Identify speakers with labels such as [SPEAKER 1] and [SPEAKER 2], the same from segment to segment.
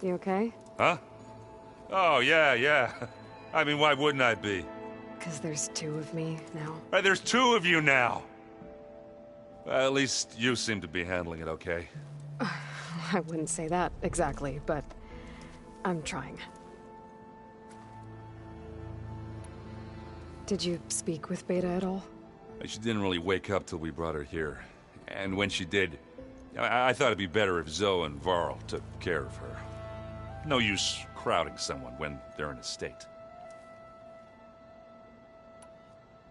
[SPEAKER 1] You okay?
[SPEAKER 2] Huh? Oh, yeah. I mean, why wouldn't I be?
[SPEAKER 1] Because there's two of me now.
[SPEAKER 2] Right, there's two of you now! Well, at least you seem to be handling it okay.
[SPEAKER 1] I wouldn't say that exactly, but I'm trying. Did you speak with Beta at all?
[SPEAKER 2] She didn't really wake up till we brought her here. And when she did, I thought it'd be better if Zoe and Varl took care of her. No use crowding someone when they're in a state.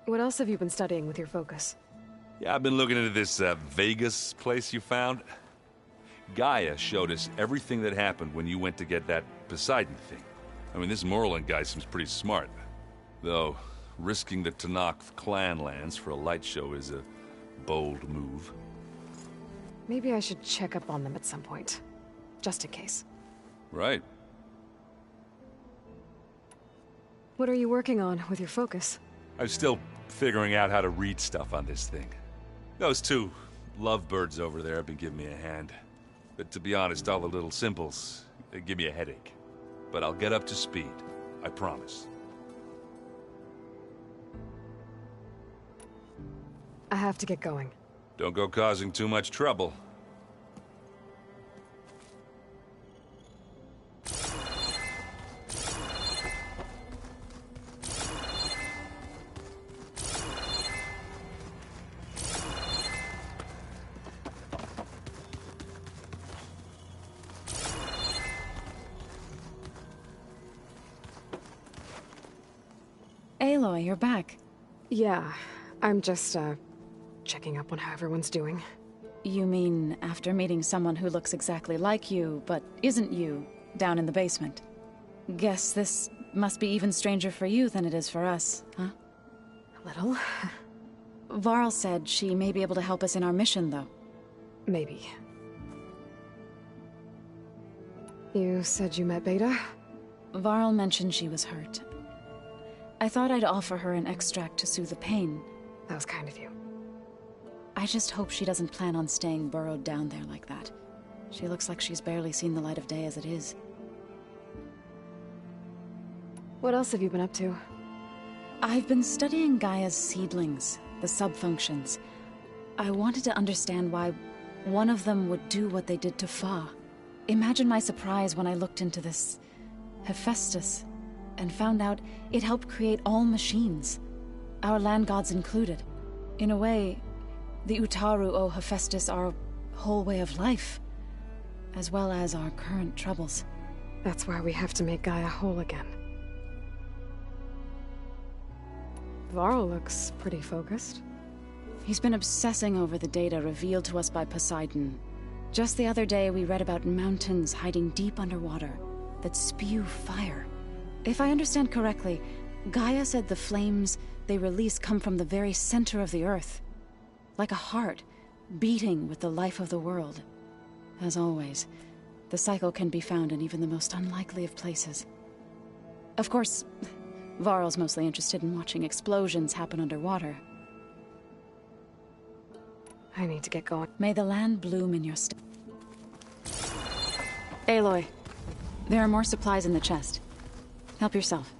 [SPEAKER 1] What else have you been studying with your focus?
[SPEAKER 2] Yeah, I've been looking into this Vegas place you found. Gaia showed us everything that happened when you went to get that Poseidon thing. I mean, this Merlin guy seems pretty smart. Though, risking the Tenakth clan lands for a light show is a bold move.
[SPEAKER 1] Maybe I should check up on them at some point. Just in case.
[SPEAKER 2] Right.
[SPEAKER 1] What are you working on with your focus?
[SPEAKER 2] I'm still figuring out how to read stuff on this thing. Those two lovebirds over there have been giving me a hand. But to be honest, all the little symbols, they give me a headache. But I'll get up to speed. I promise.
[SPEAKER 1] I have to get going.
[SPEAKER 2] Don't go causing too much trouble.
[SPEAKER 3] Aloy, you're back.
[SPEAKER 1] Yeah, I'm just, checking up on how everyone's doing.
[SPEAKER 3] You mean after meeting someone who looks exactly like you, but isn't you, down in the basement? Guess this must be even stranger for you than it is for us, huh?
[SPEAKER 1] A little.
[SPEAKER 3] Varl said she may be able to help us in our mission, though.
[SPEAKER 1] Maybe. You said you met Beta?
[SPEAKER 3] Varl mentioned she was hurt. I thought I'd offer her an extract to soothe the pain.
[SPEAKER 1] That was kind of you.
[SPEAKER 3] I just hope she doesn't plan on staying burrowed down there like that. She looks like she's barely seen the light of day as it is.
[SPEAKER 1] What else have you been up to?
[SPEAKER 3] I've been studying Gaia's seedlings, the subfunctions. I wanted to understand why one of them would do what they did to Fa. Imagine my surprise when I looked into this Hephaestus and found out it helped create all machines, our land gods included. In a way, the Utaru owe Hephaestus our whole way of life, as well as our current troubles.
[SPEAKER 1] That's why we have to make Gaia whole again. Varl looks pretty focused.
[SPEAKER 3] He's been obsessing over the data revealed to us by Poseidon. Just the other day, we read about mountains hiding deep underwater that spew fire. If I understand correctly, Gaia said the flames they release come from the very center of the earth. Like a heart, beating with the life of the world. As always, the cycle can be found in even the most unlikely of places. Of course, Varl's mostly interested in watching explosions happen underwater.
[SPEAKER 1] I need to get going.
[SPEAKER 3] May the land bloom in your Aloy, there are more supplies in the chest. Help yourself.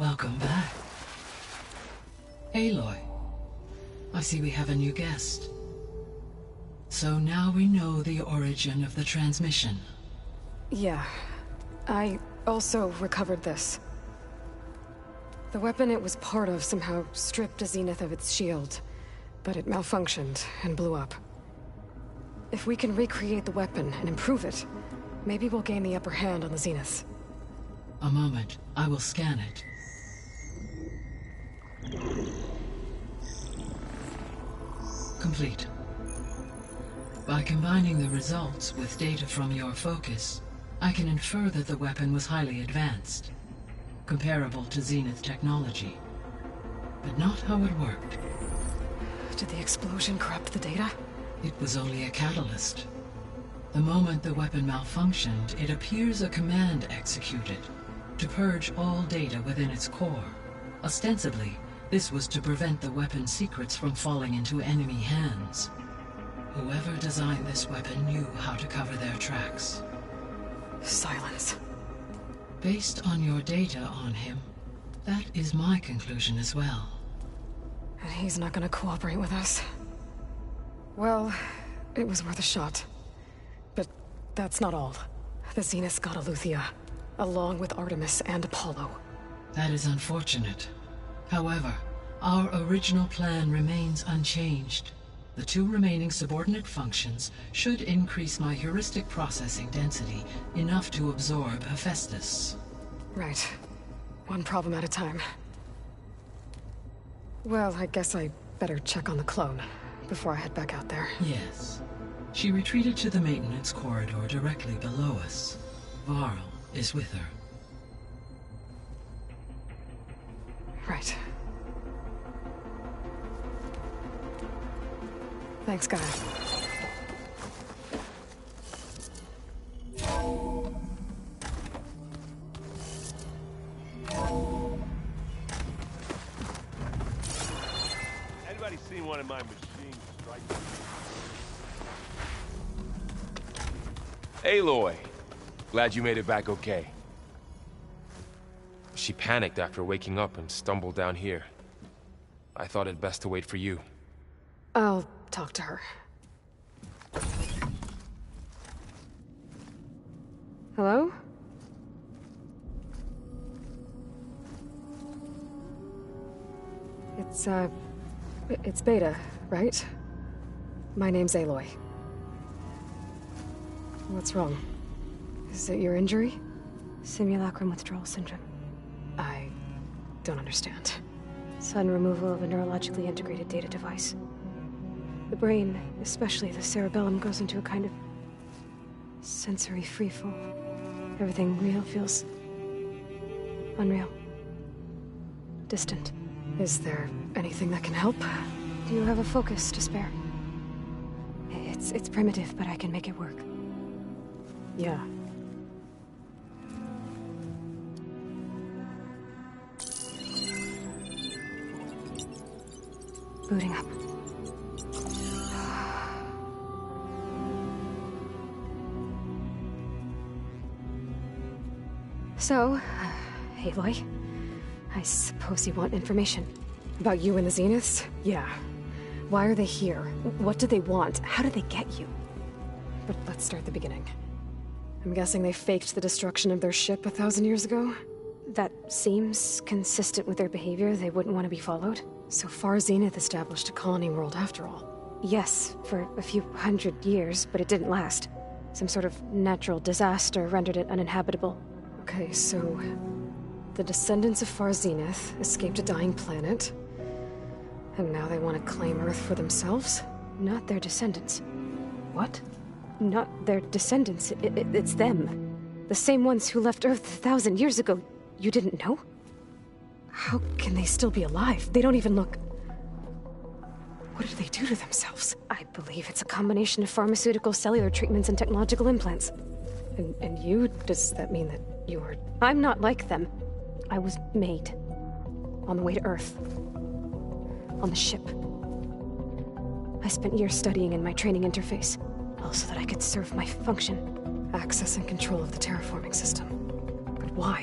[SPEAKER 4] Welcome back. Aloy, I see we have a new guest. So now we know the origin of the transmission.
[SPEAKER 1] Yeah. I also recovered this. The weapon it was part of somehow stripped Zenith of its shield, but it malfunctioned and blew up. If we can recreate the weapon and improve it, maybe we'll gain the upper hand on the Zeniths.
[SPEAKER 4] A moment, I will scan it. Complete. By combining the results with data from your focus, I can infer that the weapon was highly advanced, comparable to Zenith technology, but not how it worked.
[SPEAKER 1] Did the explosion corrupt the data?
[SPEAKER 4] It was only a catalyst. The moment the weapon malfunctioned, it appears a command executed to purge all data within its core. Ostensibly, this was to prevent the weapon's secrets from falling into enemy hands. Whoever designed this weapon knew how to cover their tracks.
[SPEAKER 1] Silence.
[SPEAKER 4] Based on your data on him, that is my conclusion as well.
[SPEAKER 1] And he's not gonna cooperate with us. Well, it was worth a shot. But that's not all. The Zeniths got Eleuthia, along with Artemis and Apollo.
[SPEAKER 4] That is unfortunate. However, our original plan remains unchanged. The 2 remaining subordinate functions should increase my heuristic processing density enough to absorb Hephaestus.
[SPEAKER 1] Right. One problem at a time. Well, I guess I better check on the clone before I head back out there.
[SPEAKER 4] Yes. She retreated to the maintenance corridor directly below us. Varl is with her.
[SPEAKER 1] Right. Thanks, guy.
[SPEAKER 5] Anybody seen one of my machines strike?
[SPEAKER 6] Aloy! Glad you made it back okay. She panicked after waking up and stumbled down here. I thought it best to wait for you.
[SPEAKER 1] I'll talk to her. Hello? It's Beta, right? My name's Aloy. What's wrong? Is it your injury?
[SPEAKER 7] Simulacrum withdrawal syndrome.
[SPEAKER 1] I don't understand.
[SPEAKER 7] Sudden removal of a neurologically integrated data device. The brain, especially the cerebellum, goes into a kind of sensory freefall. Everything real feels unreal. Distant.
[SPEAKER 1] Is there anything that can help?
[SPEAKER 7] Do you have a focus to spare? It's primitive, but I can make it work.
[SPEAKER 1] Yeah.
[SPEAKER 7] Booting up. So, Aloy, I suppose you want information.
[SPEAKER 1] About you and the Zeniths? Yeah. Why are they here? What do they want? How did they get you? But let's start at the beginning. I'm guessing they faked the destruction of their ship 1,000 years ago?
[SPEAKER 7] That seems consistent with their behavior. They wouldn't want to be followed.
[SPEAKER 1] So far, Zenith established a colony world after all.
[SPEAKER 7] Yes, for a few hundred years, but it didn't last. Some sort of natural disaster rendered it uninhabitable.
[SPEAKER 1] Okay, so the descendants of Far Zenith escaped a dying planet, and now they want to claim Earth for themselves?
[SPEAKER 7] Not their descendants.
[SPEAKER 1] What?
[SPEAKER 7] Not their descendants. It's them. The same ones who left Earth 1,000 years ago. You didn't know?
[SPEAKER 1] How can they still be alive? They don't even look... What did they do to themselves?
[SPEAKER 7] I believe it's a combination of pharmaceutical, cellular treatments, and technological implants.
[SPEAKER 1] And you? Does that mean that you were...
[SPEAKER 7] I'm not like them. I was made. On the way to Earth. On the ship. I spent years studying in my training interface, all so that I could serve my function.
[SPEAKER 1] Access and control of the terraforming system. But why?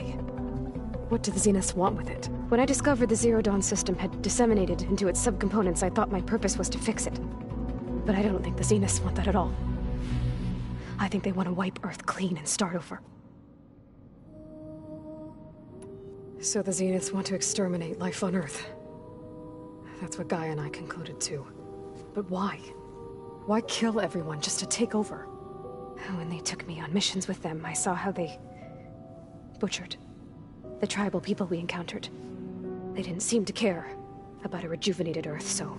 [SPEAKER 1] What do the Zeniths want with it?
[SPEAKER 7] When I discovered the Zero Dawn system had disseminated into its subcomponents, I thought my purpose was to fix it. But I don't think the Zeniths want that at all. I think they want to wipe Earth clean and start over.
[SPEAKER 1] So the Zeniths want to exterminate life on Earth. That's what Gaia and I concluded too. But why? Why kill everyone just to take over?
[SPEAKER 7] When they took me on missions with them, I saw how they butchered the tribal people we encountered. They didn't seem to care about a rejuvenated Earth, so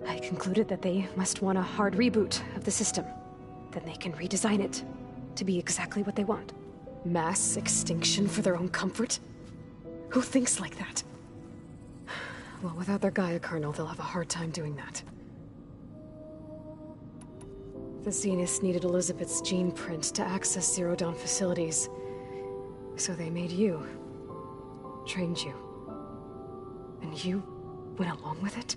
[SPEAKER 7] I concluded that they must want a hard reboot of the system. Then they can redesign it to be exactly what they want.
[SPEAKER 1] Mass extinction for their own comfort? Who thinks like that? Well, without their Gaia kernel, they'll have a hard time doing that. The Zeniths needed Elizabeth's gene print to access Zero Dawn facilities. So they made you. Trained you. And you went along with it?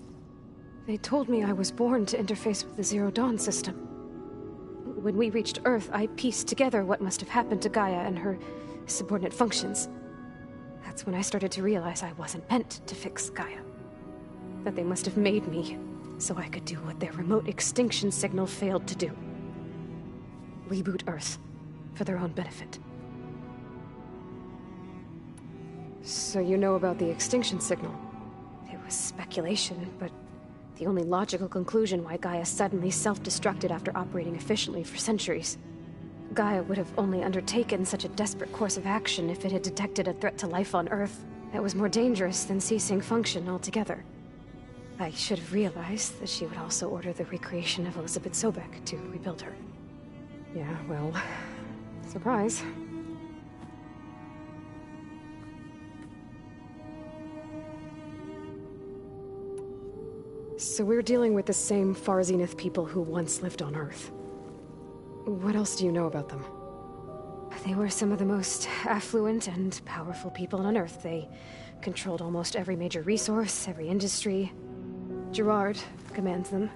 [SPEAKER 1] They told me I was born to interface with the Zero Dawn system. When we reached Earth, I pieced together what must have happened to Gaia and her subordinate functions. That's when I started to realize I wasn't meant to fix Gaia. That they must have made me so I could do what their remote extinction signal failed to do. Reboot Earth, for their own benefit. So you know about the extinction signal? It was speculation, but the only logical conclusion why Gaia suddenly self-destructed after operating efficiently for centuries. Gaia would have only undertaken such a desperate course of action if it had detected a threat to life on Earth that was more dangerous than ceasing function altogether. I should have realized that she would also order the recreation of Elizabeth Sobek to rebuild her. Yeah, well, surprise. So we're dealing with the same Far Zenith people who once lived on Earth. What else do you know about them? They were some of the most affluent and powerful people on Earth. They controlled almost every major resource, every industry. Gerard commands them.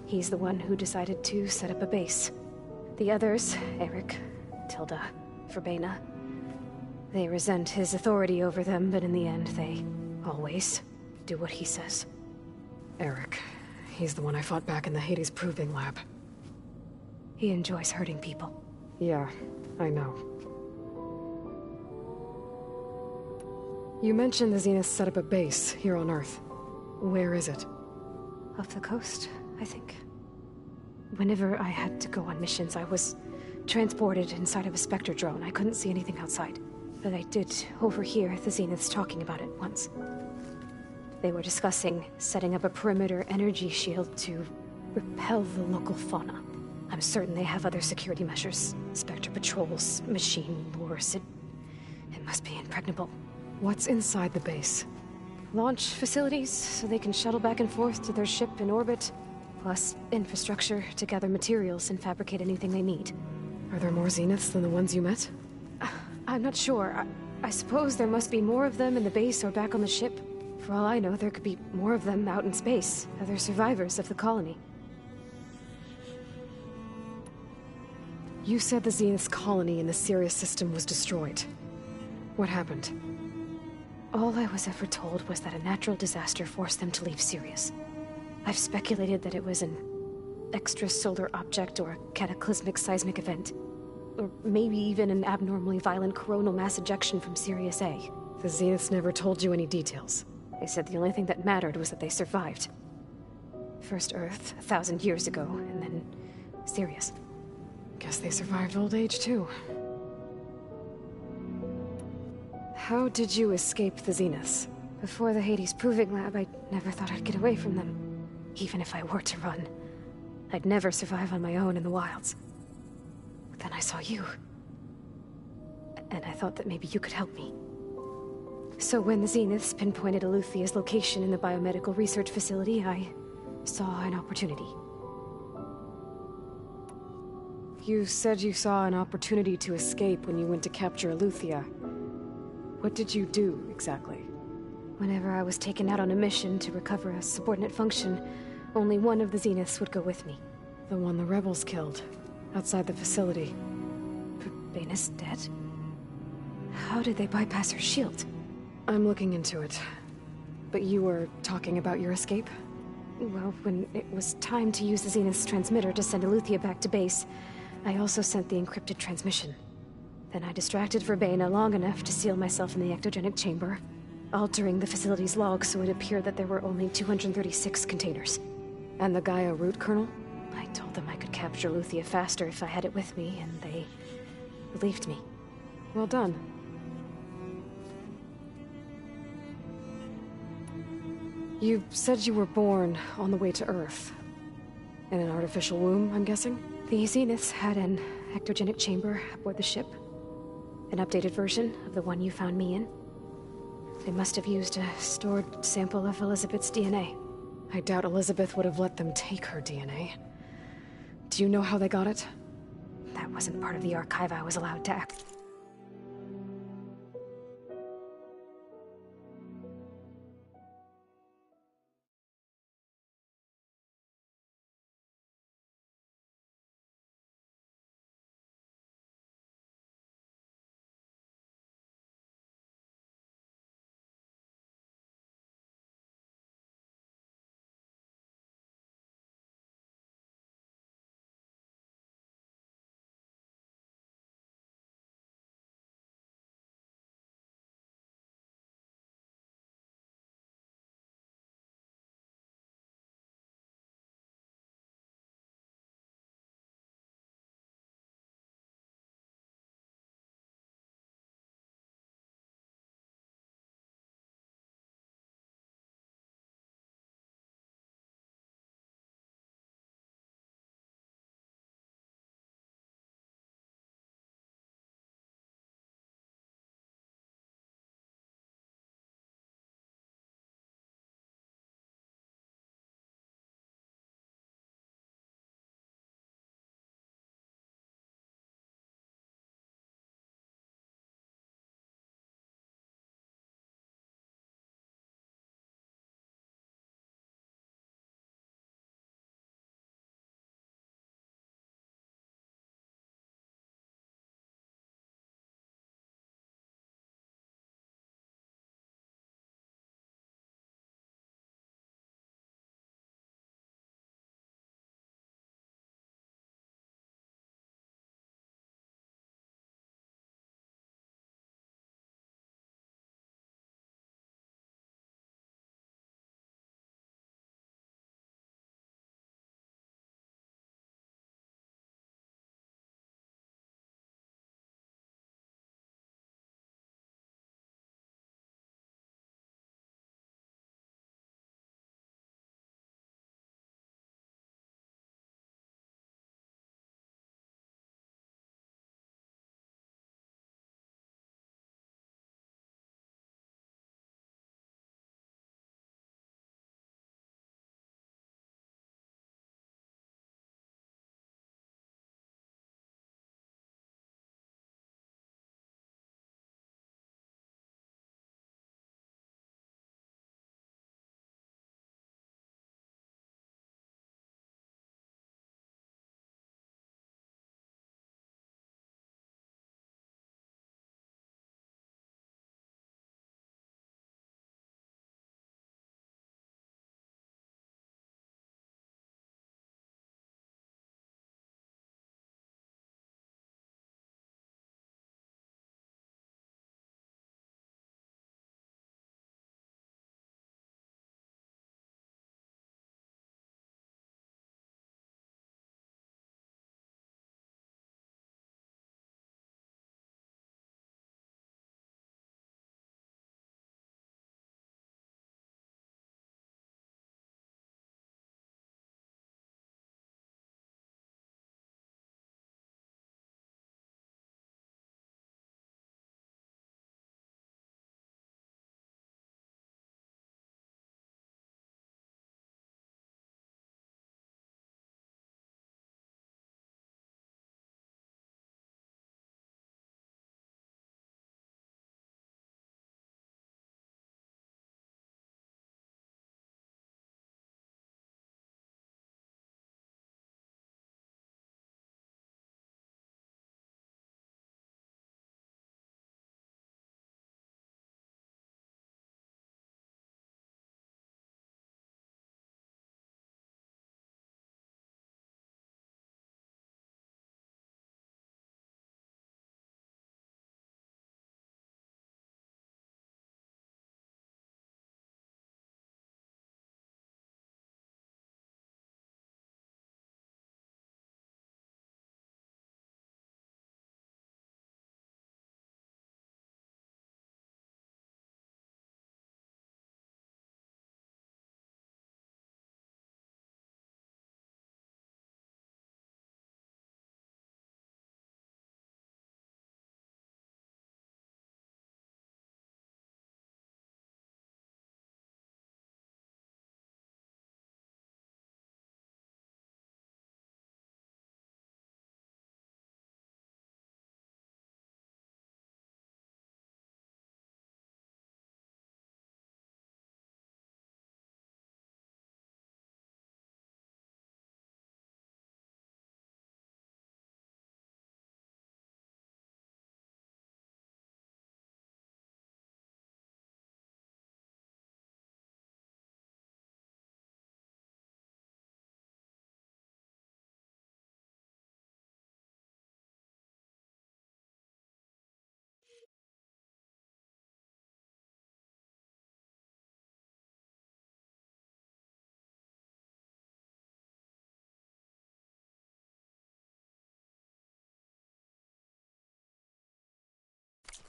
[SPEAKER 1] He's the one who decided to set up a base. The others, Eric, Tilda, Verbena, they resent his authority over them, but in the end, they always do what he says. Eric. He's the one I fought back in the Hades Proving Lab. He enjoys hurting people. Yeah, I know. You mentioned the Zeniths set up a base here on Earth. Where is it? Off the coast, I think. Whenever I had to go on missions, I was transported inside of a Spectre drone. I couldn't see anything outside. But I did overhear the Zeniths talking about it once. They were discussing setting up a perimeter energy shield to repel the local fauna. I'm certain they have other security measures. Spectre patrols, machine lures. It must be impregnable. What's inside the base? Launch facilities, so they can shuttle back and forth to their ship in orbit. Plus, infrastructure to gather materials and fabricate anything they need. Are there more Zeniths than the ones you met? I'm not sure. I suppose there must be more of them in the base or back on the ship. For all I know, there could be more of them out in space. Other survivors of the colony. You said the Zenith's colony in the Sirius system was destroyed. What happened? All I was ever told was that a natural disaster forced them to leave Sirius. I've speculated that it was an extrasolar object or a cataclysmic seismic event. Or maybe even an abnormally violent coronal mass ejection from Sirius A. The Zeniths never told you any details. They said the only thing that mattered was that they survived. First Earth, 1,000 years ago, and then Sirius. Guess they survived old age, too. How did you escape the Zeniths? Before the Hades Proving Lab, I never thought I'd get away from them. Even if I were to run, I'd never survive on my own in the wilds. But then I saw you. And I thought that maybe you could help me. So when the Zeniths pinpointed Eluthia's location in the biomedical research facility, I saw an opportunity. You said you saw an opportunity to escape when you went to capture Eluthia. What did you do, exactly? Whenever I was taken out on a mission to recover a subordinate function, only one of the Zeniths would go with me. The one the rebels killed, outside the facility. Verbena's dead? How did they bypass her shield? I'm looking into it. But you were talking about your escape? Well, when it was time to use the Zenith's transmitter to send Eluthia back to base, I also sent the encrypted transmission. Then I distracted Verbena long enough to seal myself in the ectogenic chamber, altering the facility's log so it appeared that there were only 236 containers. And the Gaia root kernel? I told them I could capture Eluthia faster if I had it with me, and they believed me. Well done. You said you were born on the way to Earth. In an artificial womb, I'm guessing? The Zeniths had an ectogenic chamber aboard the ship. An updated version of the one you found me in.
[SPEAKER 7] They must have used a stored sample of Elizabeth's DNA.
[SPEAKER 1] I doubt Elizabeth would have let them take her DNA. Do you know how they got it?
[SPEAKER 7] That wasn't part of the archive I was allowed to act.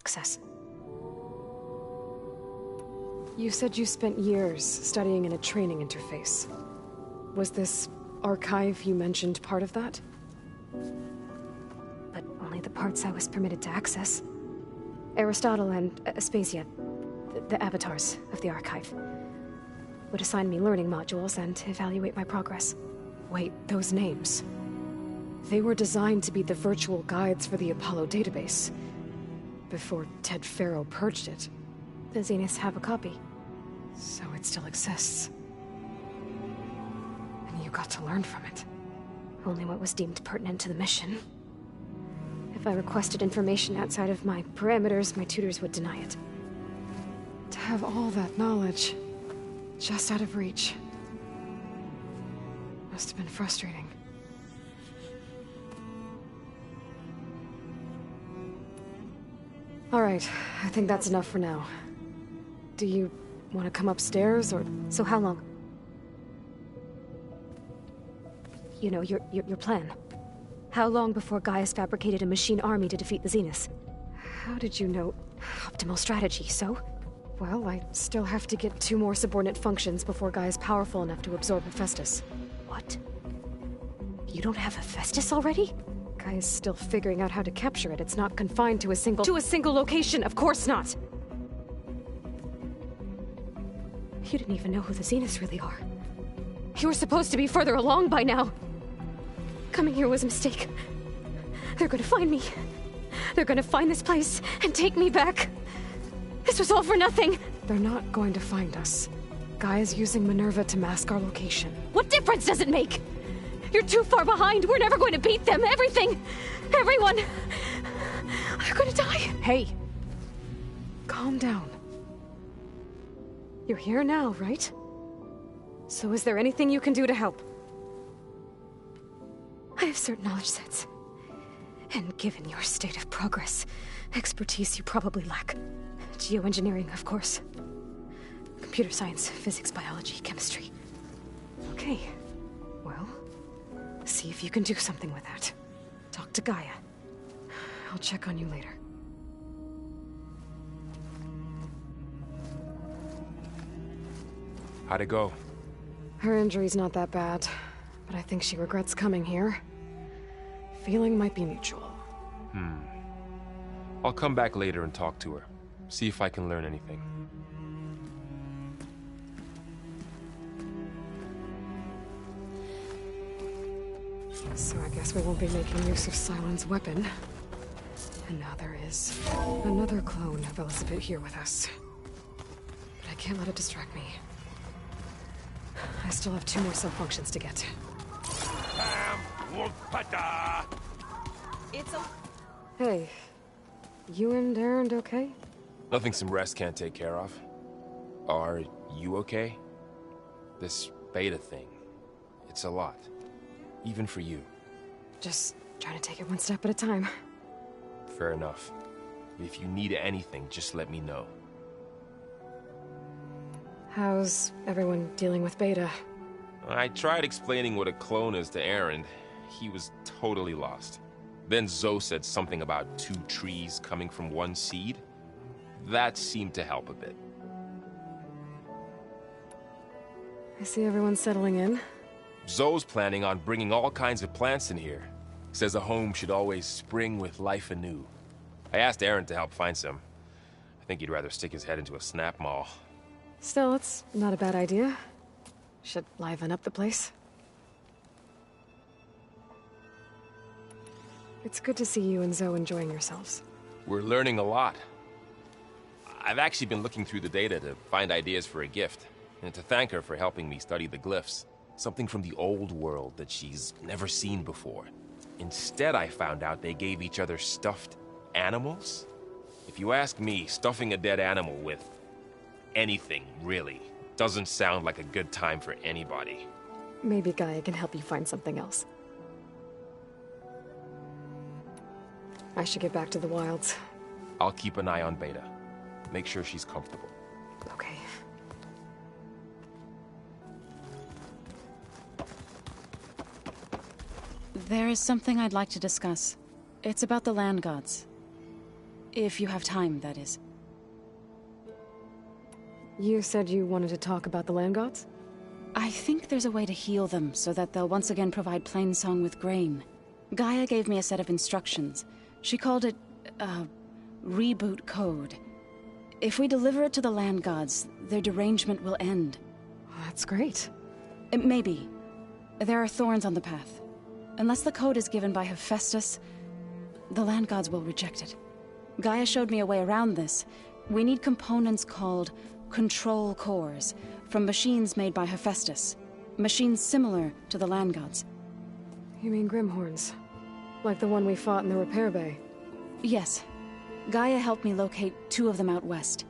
[SPEAKER 7] access.
[SPEAKER 1] You said you spent years studying in a training interface. Was this archive you mentioned part of that?
[SPEAKER 7] But only the parts I was permitted to access. Aristotle and Aspasia, the avatars of the archive, would assign me learning modules and evaluate my progress.
[SPEAKER 1] Wait, those names. They were designed to be the virtual guides for the Apollo database. Before Ted Faro purged it.
[SPEAKER 7] The Zeniths have a copy.
[SPEAKER 1] So it still exists. And you got to learn from it.
[SPEAKER 7] Only what was deemed pertinent to the mission. If I requested information outside of my parameters, my tutors would deny it.
[SPEAKER 1] To have all that knowledge, just out of reach. Must have been frustrating. All right, I think that's enough for now. Do you want to come upstairs, or...?
[SPEAKER 7] So how long? You know, your plan. How long before Gaius fabricated a machine army to defeat the Zeniths?
[SPEAKER 1] How did you know?
[SPEAKER 7] Optimal strategy, so?
[SPEAKER 1] Well, I still have to get 2 more subordinate functions before Gaia's powerful enough to absorb Hephaestus.
[SPEAKER 7] What? You don't have Hephaestus already?
[SPEAKER 1] Gaia's still figuring out how to capture it. It's not confined to a single... To a single location! Of course not!
[SPEAKER 7] You didn't even know who the Zeniths really are.
[SPEAKER 1] You were supposed to be further along by now!
[SPEAKER 7] Coming here was a mistake. They're gonna find me. They're gonna find this place and take me back. This was all for nothing!
[SPEAKER 1] They're not going to find us. Gaia's using Minerva to mask our location.
[SPEAKER 7] What difference does it make? You're too far behind. We're never going to beat them. Everything. Everyone. They're gonna die.
[SPEAKER 1] Hey. Calm down. You're here now, right? So is there anything you can do to help?
[SPEAKER 7] I have certain knowledge sets. And given your state of progress, expertise you probably lack. Geoengineering, of course. Computer science, physics, biology, chemistry.
[SPEAKER 1] Okay. Well, see if you can do something with that. Talk to Gaia. I'll check on you later.
[SPEAKER 6] How'd it go?
[SPEAKER 1] Her injury's not that bad, but I think she regrets coming here. Feeling might be mutual.
[SPEAKER 6] I'll come back later and talk to her. See if I can learn anything.
[SPEAKER 1] So I guess we won't be making use of Sylens' weapon. And now there is another clone of Elizabeth here with us. But I can't let it distract me. I still have 2 more cell functions to get.
[SPEAKER 5] It's a...
[SPEAKER 1] Hey, you and Erend okay?
[SPEAKER 6] Nothing some rest can't take care of. Are you okay? This beta thing, it's a lot. Even for you.
[SPEAKER 1] Just trying to take it one step at a time.
[SPEAKER 6] Fair enough. If you need anything, just let me know.
[SPEAKER 1] How's everyone dealing with Beta?
[SPEAKER 6] I tried explaining what a clone is to Erend. He was totally lost. Then Zoe said something about 2 trees coming from 1 seed. That seemed to help a bit.
[SPEAKER 1] I see everyone settling in.
[SPEAKER 6] Zoe's planning on bringing all kinds of plants in here. Says a home should always spring with life anew. I asked Erend to help find some. I think he'd rather stick his head into a snap mall.
[SPEAKER 1] Still, it's not a bad idea. Should liven up the place. It's good to see you and Zoe enjoying yourselves.
[SPEAKER 6] We're learning a lot. I've actually been looking through the data to find ideas for a gift, and to thank her for helping me study the glyphs. Something from the old world that she's never seen before. Instead, I found out they gave each other stuffed animals. If you ask me, stuffing a dead animal with anything, really, doesn't sound like a good time for anybody.
[SPEAKER 1] Maybe Gaia can help you find something else. I should get back to the wilds.
[SPEAKER 6] I'll keep an eye on Beta. Make sure she's comfortable.
[SPEAKER 1] Okay.
[SPEAKER 3] There is something I'd like to discuss. It's about the land gods. If you have time, that is.
[SPEAKER 1] You said you wanted to talk about the land gods?
[SPEAKER 3] I think there's a way to heal them so that they'll once again provide Plainsong with grain. Gaia gave me a set of instructions. She called it, reboot code. If we deliver it to the land gods, their derangement will end.
[SPEAKER 1] That's great.
[SPEAKER 3] Maybe. There are thorns on the path. Unless the code is given by Hephaestus, the land gods will reject it. Gaia showed me a way around this. We need components called control cores, from machines made by Hephaestus. Machines similar to the land gods.
[SPEAKER 1] You mean Grimhorns? Like the one we fought in the repair bay?
[SPEAKER 3] Yes. Gaia helped me locate 2 of them out west.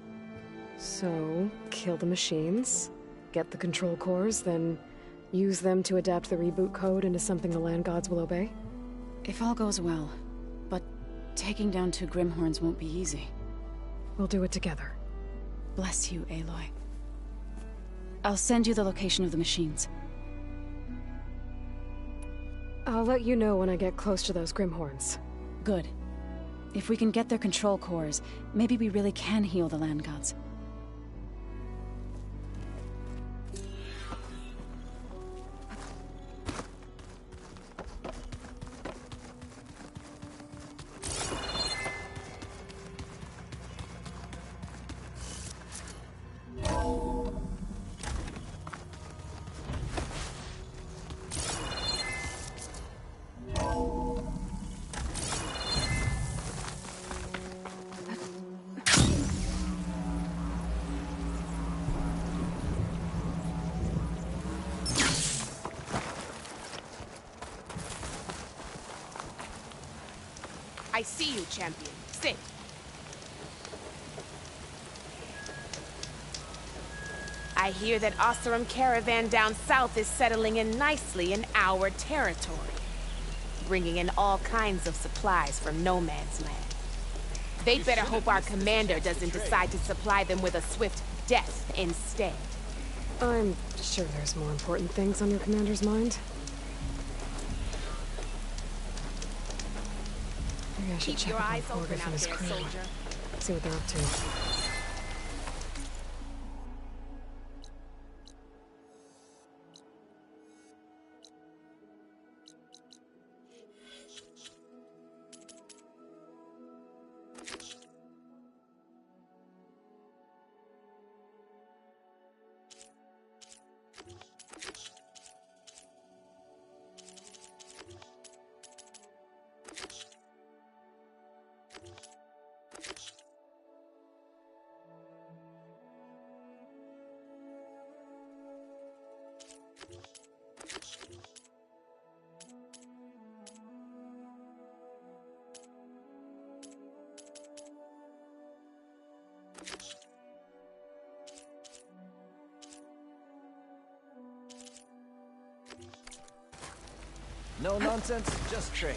[SPEAKER 1] So, kill the machines, get the control cores, then use them to adapt the reboot code into something the land gods will obey?
[SPEAKER 3] If all goes well. But taking down 2 Grimhorns won't be easy.
[SPEAKER 1] We'll do it together.
[SPEAKER 3] Bless you, Aloy. I'll send you the location of the machines.
[SPEAKER 1] I'll let you know when I get close to those Grimhorns.
[SPEAKER 3] Good. If we can get their control cores, maybe we really can heal the land gods.
[SPEAKER 8] I see you, champion. Sit. I hear that Oseram caravan down south is settling in nicely in our territory, bringing in all kinds of supplies from no man's land. They better hope our commander doesn't decide to supply them with a swift death instead.
[SPEAKER 1] I'm sure there's more important things on your commander's mind. Maybe I should
[SPEAKER 8] Keep
[SPEAKER 1] check
[SPEAKER 8] your
[SPEAKER 1] up on
[SPEAKER 8] eyes open
[SPEAKER 1] Forgus
[SPEAKER 8] out
[SPEAKER 1] and his
[SPEAKER 8] there,
[SPEAKER 1] crew.
[SPEAKER 8] soldier.
[SPEAKER 1] See what they're up to.
[SPEAKER 9] No nonsense, just trade.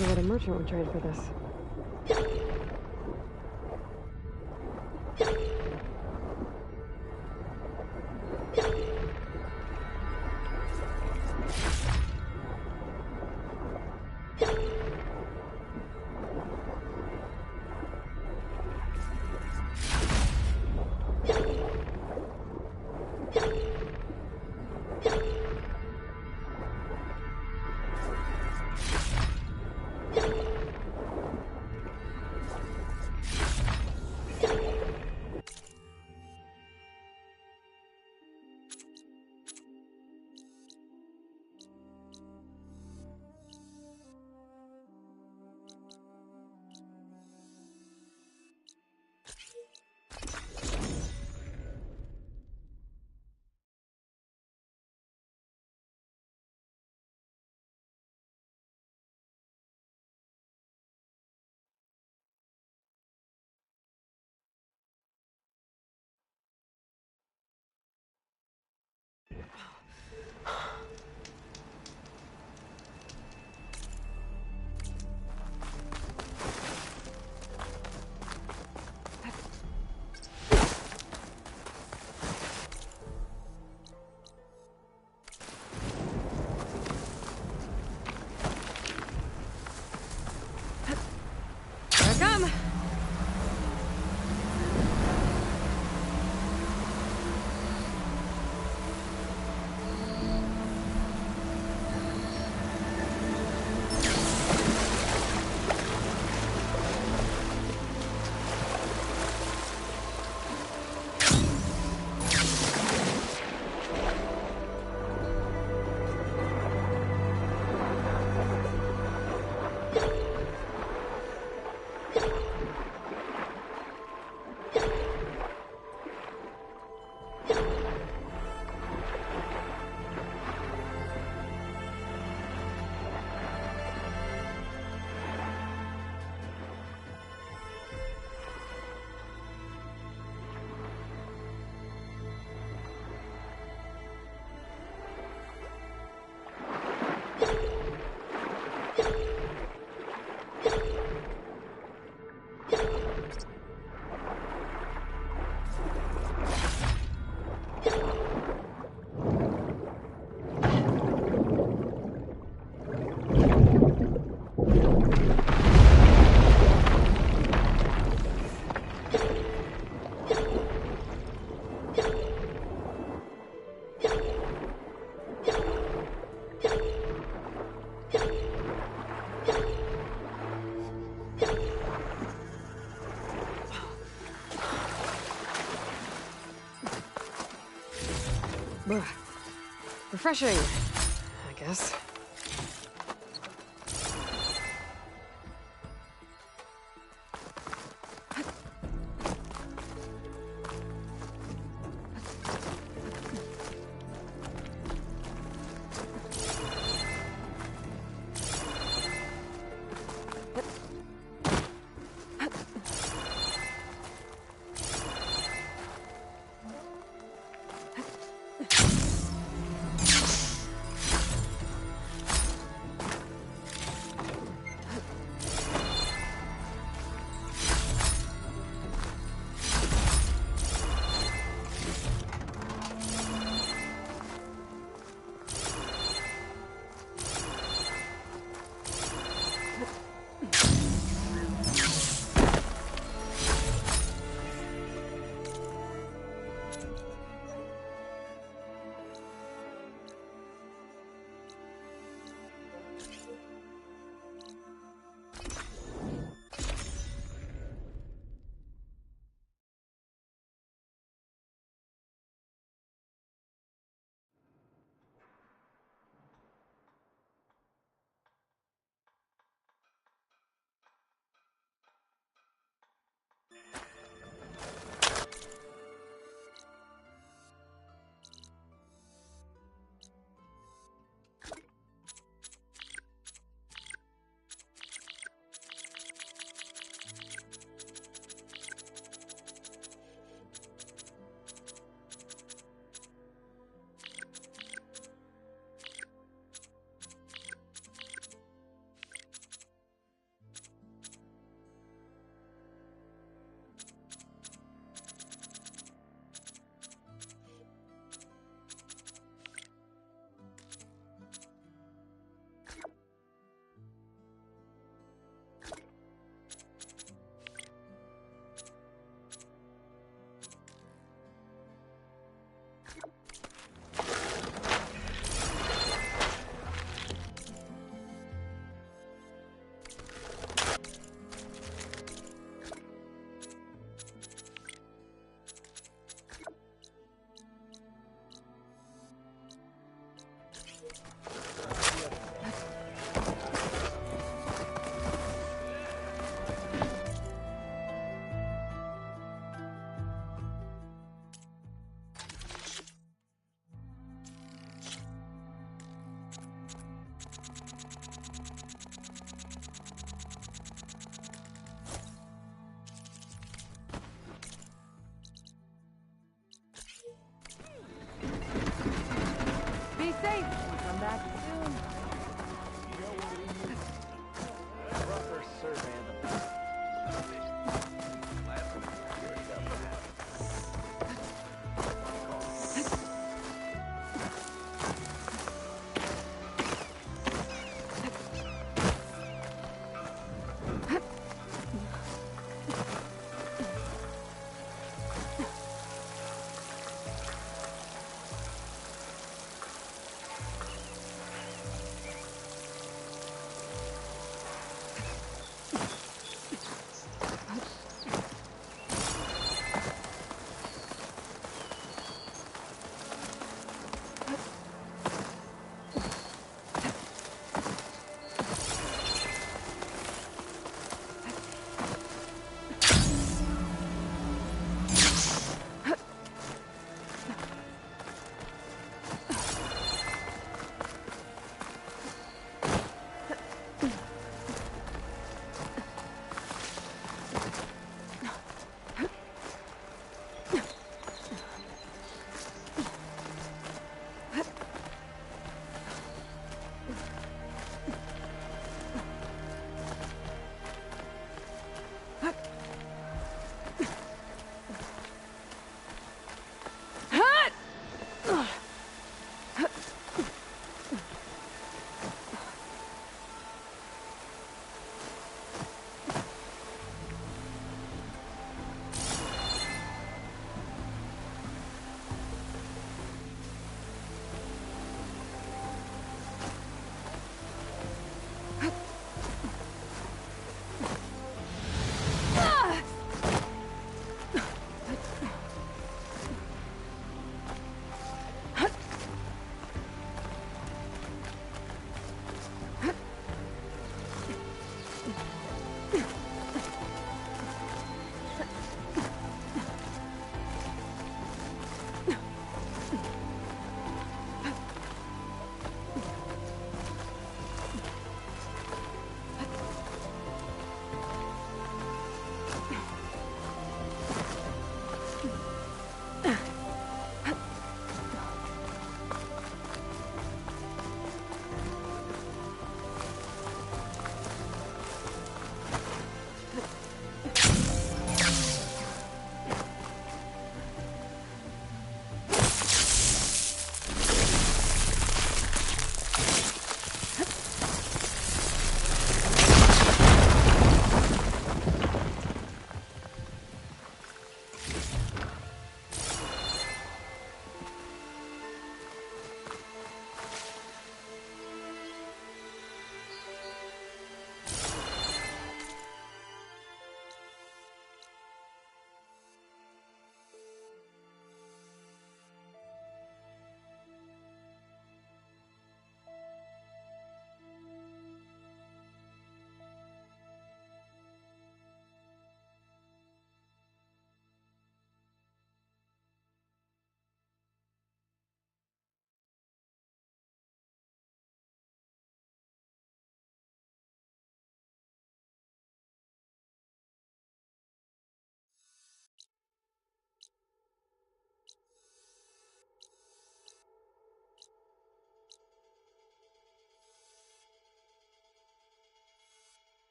[SPEAKER 1] wonder what a merchant would trade for this. Refreshing, I guess.
[SPEAKER 10] safe and come back soon.